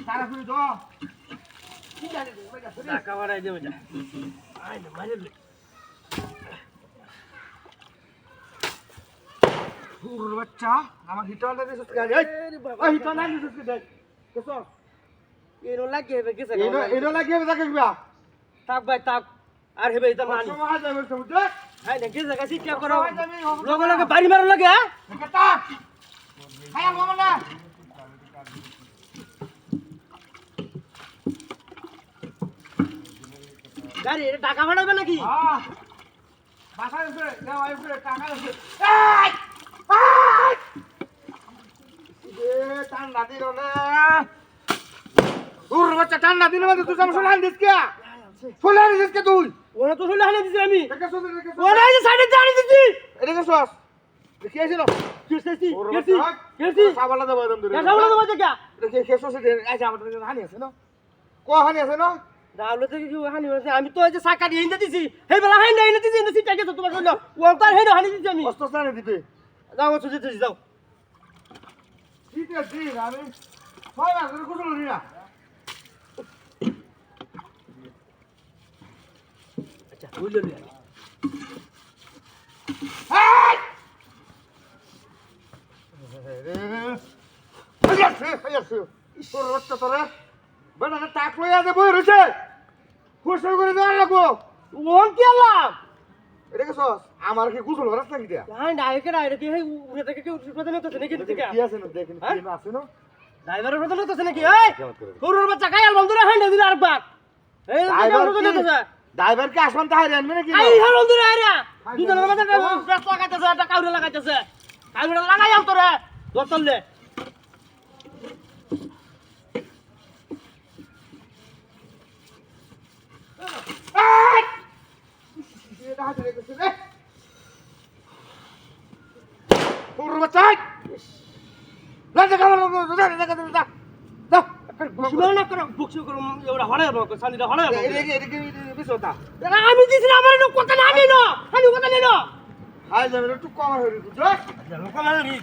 তাড়াতাড়ি তো টাকা বাড়াই দেবে যা আই না মারে ওর বাচ্চা আমার হিটনটা দিছিস কে এই হিটন না দিছিস কে দেখ কেসো এনো লাগিয়ে গেছে এনো লাগিয়ে যাকে কিবা তাক ভাই তাক আর হেবে এটা মানি সময় যাবে বুঝছ হাই না গেছে গাছি কি করো লগে লগে বাড়ি মারো লাগে হ্যাঁ কাটা হায়া মামলা গাড়ি এটা টাকা ভাড়াবে নাকি হ্যাঁ বাসা আছে যাও আইছে টাকা আছে এই এ ঠান্ডা দিল না ওর বাচ্চা ঠান্ডা দিল মানে তুই জানো শোনান দিস কে শোনান দিস কে তুই ওরা তো শুনে হানে দিছি আমি দেখে শুন দেখে ওরা এই সাইডে দাঁড়িয়ে দিছি এটা কে সস দেখি আইছিল কিসেছি ওর গেছি বাচ্চা গেছি সাবালা দেব একদম ধরে কাঁচা বলে দেবো দেখা দেখি কে সস আইছে আমাদের হানি আছে না কো হানি আছে না দাউলে থেকে কি হানি হয়েছে আমি তো এই যে সাকা দিয়ে এনে দিছি হেই বেলা হাই না এনে দিছি এনে সিটা গেছে তোমার কইলো ও তার হেই হানি দিছি আমি অস্ত স্থানে দিতে যাও চলে যেতে যাও ঠিক আছে আমি ছয় মাস ধরে কুশল হই না আচ্ছা বুঝলো নি তোর রক্ত তোরা বেটা টাক লইয়া দে বই রইছে কুশল করে দেওয়া লাগবো ওন কি আল্লাহ এটা কি সস আমার কি কুশল করাস নাকি দিয়া হাই না একে না এটা কি হেই উড়ে থেকে কেউ প্রধান হতেছে নাকি থেকে কি আছে না দেখেন কি না আছে না ড্রাইভারের প্রধান হতেছে নাকি এই গরুর বাচ্চা খাই আলবাম ধরে হাই না দিলে আরেকবার এই প্রধান হতেছে ড্রাইভার কি আসমান তাহারে আনবে নাকি এই হলো দূরে আইরা দুজনের মধ্যে ব্রেক লাগাইতেছে একটা কাউরে লাগাইতেছে কাউরে লাগাই আল তোরে দতলে এটা হাতে রেখেছে রে ওর বাচ্চা লাগা লাগা দাও বুঝলো না করো বুকসু করো এওড়া হড়াই হবে সানিটা হড়াই হবে এটা বিশটা আমি দিছি না আমার কথা না আমি না আমি কথা নেই না আই যাবে একটু কম হয়ে গেছে লোক মানে নি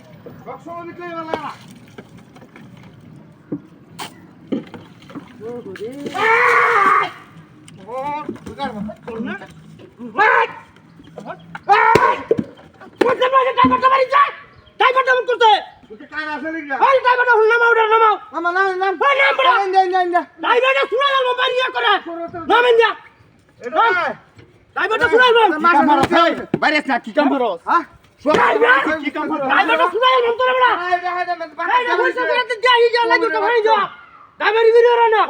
সবসময় নিতে ভালো না ও বুঝার মত করুন না কোথা থেকে টাকা মারি যায় ড্রাইভারটা মন করতে তুই কান আসে নাকি ওই ড্রাইভারটা হুল নামাও নামাও আমার নাম নাম ওই নাম বড় না ড্রাইভারটা শুনা গেল বাড়িয়া করে নামেন যা এটা ড্রাইভারটা শুনা গেল বাইরে না কি কাম করছ হ্যাঁ কি কাম করছ ড্রাইভারটা শুনা গেল তোরা বড় আই যা এই বলছ করে যাই যা লাগি তো ভাই যা ড্রাইভারি ভিডিও না